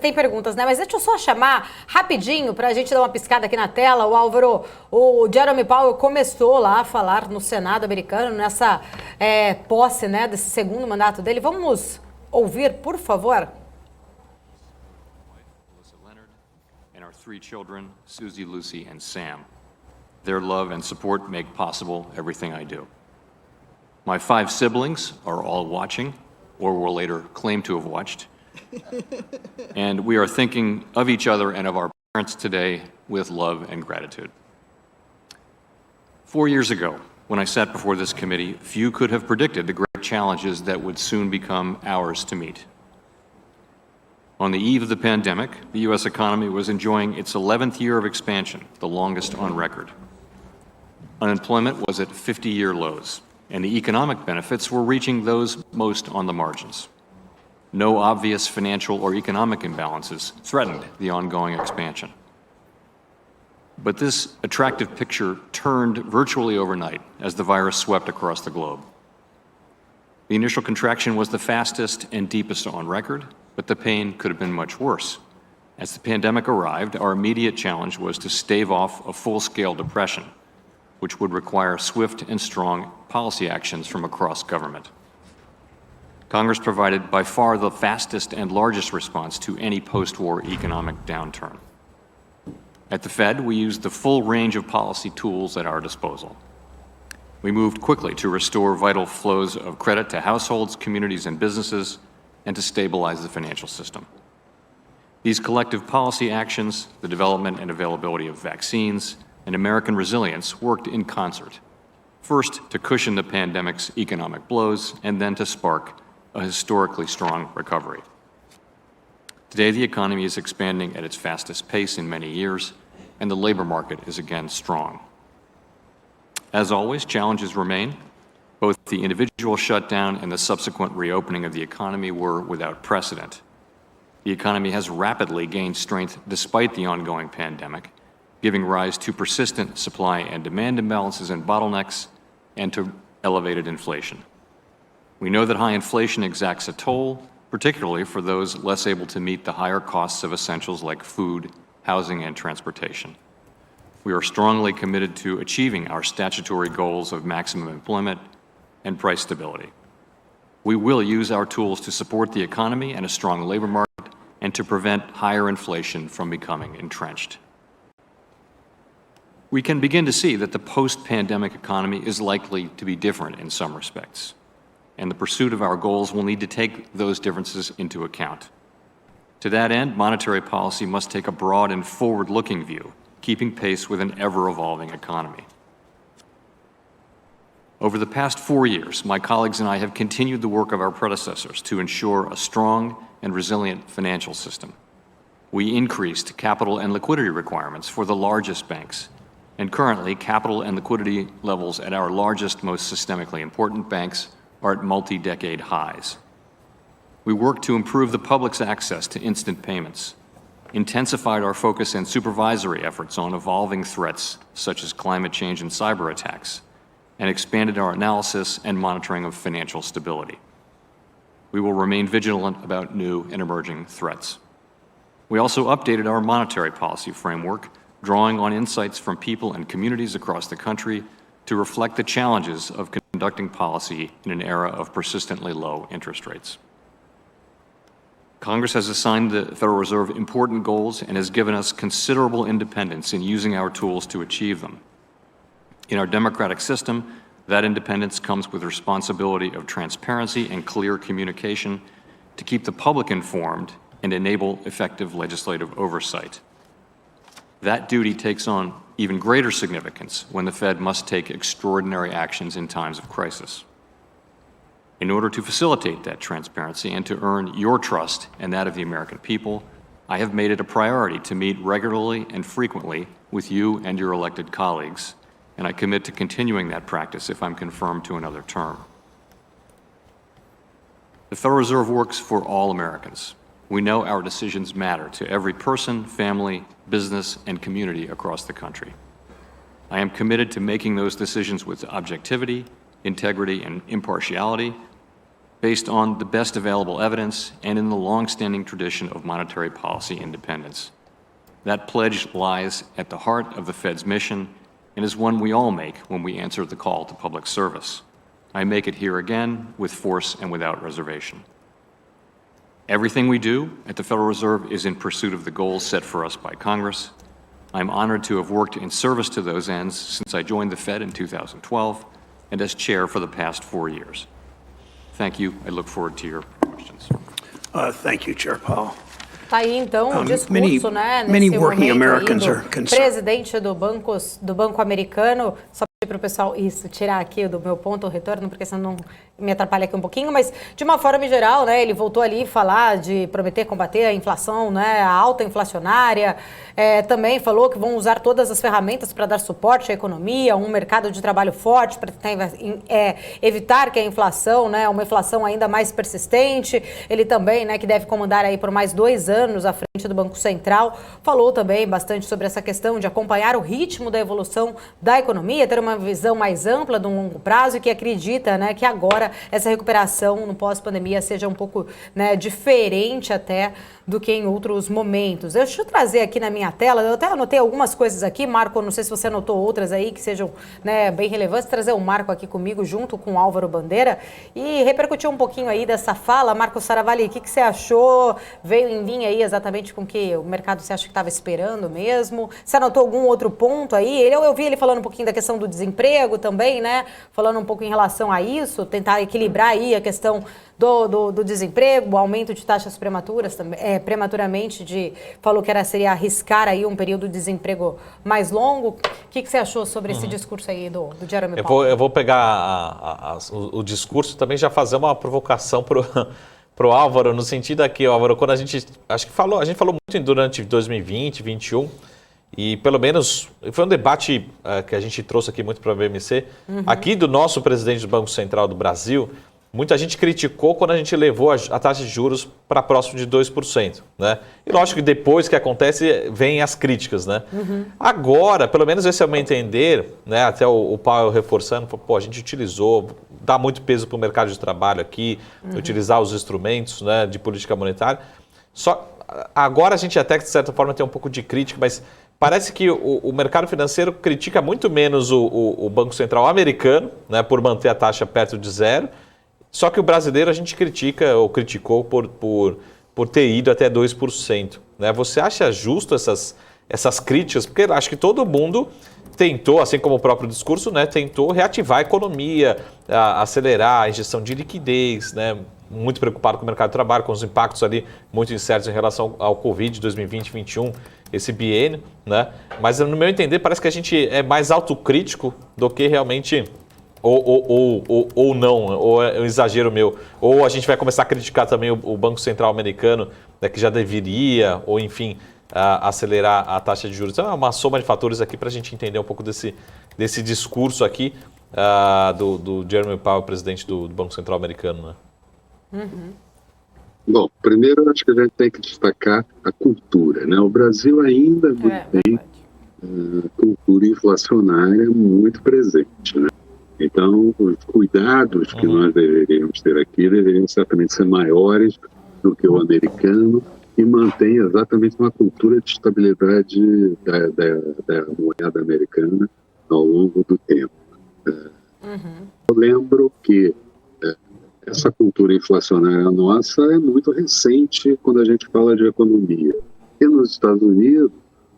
Tem perguntas, né? Mas deixa eu só chamar rapidinho para a gente dar uma piscada aqui na tela. O Álvaro, o Jerome Powell começou lá a falar no Senado americano, nessa posse, né, desse segundo mandato dele. Vamos ouvir, por favor? And our 3 children, Susie, Lucy, and Sam. Their love and support make possible everything I do. My 5 siblings are all watching, or will later claim to have watched. And we are thinking of each other and of our parents today with love and gratitude. 4 years ago, when I sat before this committee, few could have predicted the great challenges that would soon become ours to meet. On the eve of the pandemic, the U.S. economy was enjoying its 11th year of expansion, the longest on record. Unemployment was at 50-year lows, and the economic benefits were reaching those most on the margins. No obvious financial or economic imbalances threatened the ongoing expansion. But this attractive picture turned virtually overnight as the virus swept across the globe. The initial contraction was the fastest and deepest on record, but the pain could have been much worse. As the pandemic arrived, our immediate challenge was to stave off a full-scale depression, which would require swift and strong policy actions from across government. Congress provided by far the fastest and largest response to any post-war economic downturn. At the Fed, we used the full range of policy tools at our disposal. We moved quickly to restore vital flows of credit to households, communities, and businesses, and to stabilize the financial system. These collective policy actions, the development and availability of vaccines, and American resilience worked in concert, first to cushion the pandemic's economic blows, and then to spark a historically strong recovery. Today, the economy is expanding at its fastest pace in many years, and the labor market is again strong. As always, challenges remain. Both the individual shutdown and the subsequent reopening of the economy were without precedent. The economy has rapidly gained strength despite the ongoing pandemic, giving rise to persistent supply and demand imbalances and bottlenecks, and to elevated inflation. We know that high inflation exacts a toll, particularly for those less able to meet the higher costs of essentials like food, housing, and transportation. We are strongly committed to achieving our statutory goals of maximum employment and price stability. We will use our tools to support the economy and a strong labor market and to prevent higher inflation from becoming entrenched. We can begin to see that the post-pandemic economy is likely to be different in some respects, and the pursuit of our goals will need to take those differences into account. To that end, monetary policy must take a broad and forward-looking view, keeping pace with an ever-evolving economy. Over the past 4 years, my colleagues and I have continued the work of our predecessors to ensure a strong and resilient financial system. We increased capital and liquidity requirements for the largest banks, and currently capital and liquidity levels at our largest, most systemically important banks are at multi-decade highs. We worked to improve the public's access to instant payments, intensified our focus and supervisory efforts on evolving threats such as climate change and cyber attacks, and expanded our analysis and monitoring of financial stability. We will remain vigilant about new and emerging threats. We also updated our monetary policy framework, drawing on insights from people and communities across the country to reflect the challenges of conducting policy in an era of persistently low interest rates. Congress has assigned the Federal Reserve important goals and has given us considerable independence in using our tools to achieve them. In our democratic system, that independence comes with responsibility of transparency and clear communication to keep the public informed and enable effective legislative oversight. That duty takes on even greater significance when the Fed must take extraordinary actions in times of crisis. In order to facilitate that transparency and to earn your trust and that of the American people, I have made it a priority to meet regularly and frequently with you and your elected colleagues, and I commit to continuing that practice if I'm confirmed to another term. The Federal Reserve works for all Americans. We know our decisions matter to every person, family, business, and community across the country. I am committed to making those decisions with objectivity, integrity, and impartiality, based on the best available evidence and in the long-standing tradition of monetary policy independence. That pledge lies at the heart of the Fed's mission and is one we all make when we answer the call to public service. I make it here again with force and without reservation. Everything we do at the Federal Reserve is in pursuit of the goals set for us by Congress. I'm honored to have worked in service to those ends since I joined the Fed in 2012 and as chair for the past 4 years. Thank you. I look forward to your questions. Thank you, Chair Powell. Tá aí então o discurso, né? Many Nesse working momento Americans aí are do concerned. presidente do Banco Americano. Só pedir para o pessoal tirar aqui do meu ponto o retorno, porque senão me atrapalha aqui um pouquinho, mas de uma forma geral, né, ele voltou ali a falar de prometer combater a inflação, né, a alta inflacionária, também falou que vão usar todas as ferramentas para dar suporte à economia, um mercado de trabalho forte para tentar evitar que a inflação, né, uma inflação ainda mais persistente. Ele também, né, que deve comandar aí por mais 2 anos à frente do Banco Central, falou também bastante sobre essa questão de acompanhar o ritmo da evolução da economia, ter uma visão mais ampla de um longo prazo e que acredita, né, que agora essa recuperação no pós-pandemia seja um pouco, né, diferente até do que em outros momentos. Deixa eu trazer aqui na minha tela, eu até anotei algumas coisas aqui, Marco, não sei se você anotou outras aí que sejam, né, bem relevantes, trazer o Marco aqui comigo junto com o Álvaro Bandeira e repercutir um pouquinho aí dessa fala. Marco Saravalli, o que você achou? Veio em linha aí exatamente com o que o mercado você acha que estava esperando mesmo? Você anotou algum outro ponto aí? Eu vi ele falando um pouquinho da questão do desemprego também, né? Falando um pouco em relação a isso, tentar equilibrar aí a questão do desemprego, o aumento de taxas prematuras também, prematuramente, falou que seria arriscar aí um período de desemprego mais longo. O que você achou sobre esse discurso aí do Jerome Powell? Eu vou pegar o discurso e também já fazer uma provocação pro Álvaro, no sentido aqui, Álvaro, quando a gente falou muito durante 2020, 2021, e pelo menos foi um debate que a gente trouxe aqui muito para a BM&C, aqui do nosso presidente do Banco Central do Brasil. Muita gente criticou quando a gente levou a taxa de juros para próximo de 2%, né? E lógico que depois que acontece, vêm as críticas, né? Agora, pelo menos esse é o meu entender, né? Até o Powell reforçando, a gente utilizou, dá muito peso para o mercado de trabalho aqui, utilizar os instrumentos, né, de política monetária. Só agora a gente até, de certa forma, tem um pouco de crítica, mas parece que o mercado financeiro critica muito menos o Banco Central americano, né, por manter a taxa perto de zero. Só que o brasileiro a gente critica ou criticou por ter ido até 2%. Né? Você acha justo essas críticas? Porque eu acho que todo mundo tentou, assim como o próprio discurso, né, tentou reativar a economia, acelerar a injeção de liquidez, né, muito preocupado com o mercado de trabalho, com os impactos ali muito incertos em relação ao Covid 2020-2021, esse biênio. Né? Mas no meu entender parece que a gente é mais autocrítico do que realmente... Ou não, ou é um exagero meu. Ou a gente vai começar a criticar também o Banco Central americano, né, que já deveria, ou enfim, acelerar a taxa de juros. Então é uma soma de fatores aqui para a gente entender um pouco desse discurso aqui do Jerome Powell, presidente do Banco Central americano. Né? Bom, primeiro eu acho que a gente tem que destacar a cultura, né? O Brasil ainda tem cultura inflacionária muito presente, né? Então, os cuidados que nós deveríamos ter aqui deveriam certamente ser maiores do que o americano e mantém exatamente uma cultura de estabilidade da moeda americana ao longo do tempo. Eu lembro que essa cultura inflacionária nossa é muito recente quando a gente fala de economia. E nos Estados Unidos,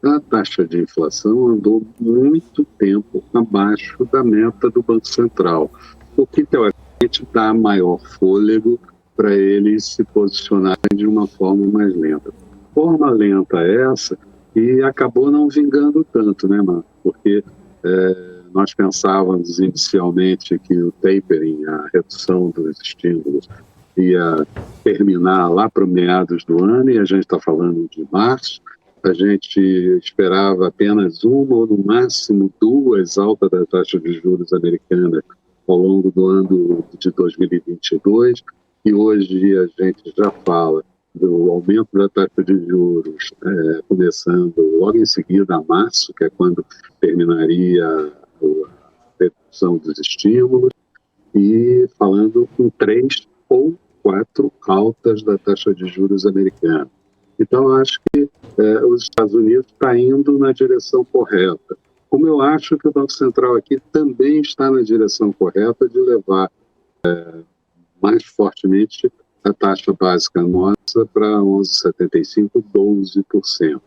a taxa de inflação andou muito tempo abaixo da meta do Banco Central, o que, teoricamente, dá maior fôlego para eles se posicionarem de uma forma mais lenta. Forma lenta essa e acabou não vingando tanto, né, Marco? Porque nós pensávamos inicialmente que o tapering, a redução dos estímulos, ia terminar lá para meados do ano, e a gente está falando de março. A gente esperava apenas uma ou no máximo 2 altas da taxa de juros americana ao longo do ano de 2022, e hoje a gente já fala do aumento da taxa de juros começando logo em seguida a março, que é quando terminaria a redução dos estímulos, e falando com 3 ou 4 altas da taxa de juros americana. Então, eu acho que os Estados Unidos estão indo na direção correta. Como eu acho que o Banco Central aqui também está na direção correta de levar mais fortemente a taxa básica nossa para 11,75%, 12%.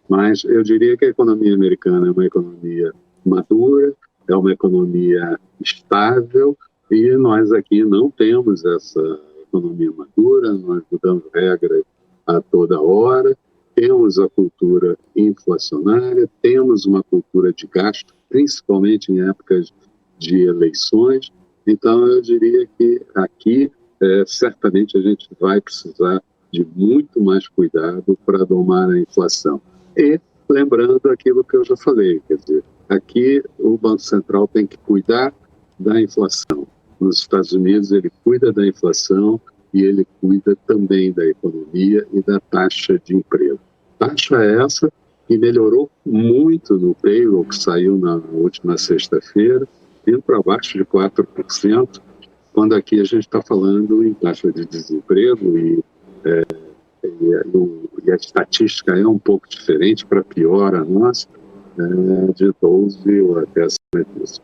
Mas eu diria que a economia americana é uma economia madura, é uma economia estável, e nós aqui não temos essa economia madura, nós mudamos regras a toda hora, temos a cultura inflacionária, temos uma cultura de gasto, principalmente em épocas de eleições. Então, eu diria que aqui, certamente, a gente vai precisar de muito mais cuidado para domar a inflação. E, lembrando aquilo que eu já falei, quer dizer, aqui o Banco Central tem que cuidar da inflação. Nos Estados Unidos, ele cuida da inflação e ele cuida também da economia e da taxa de emprego. Taxa essa que melhorou muito no payroll que saiu na última sexta-feira, indo para baixo de 4%, quando aqui a gente está falando em taxa de desemprego e a estatística é um pouco diferente, para pior a nossa, de 12% ou até acima disso.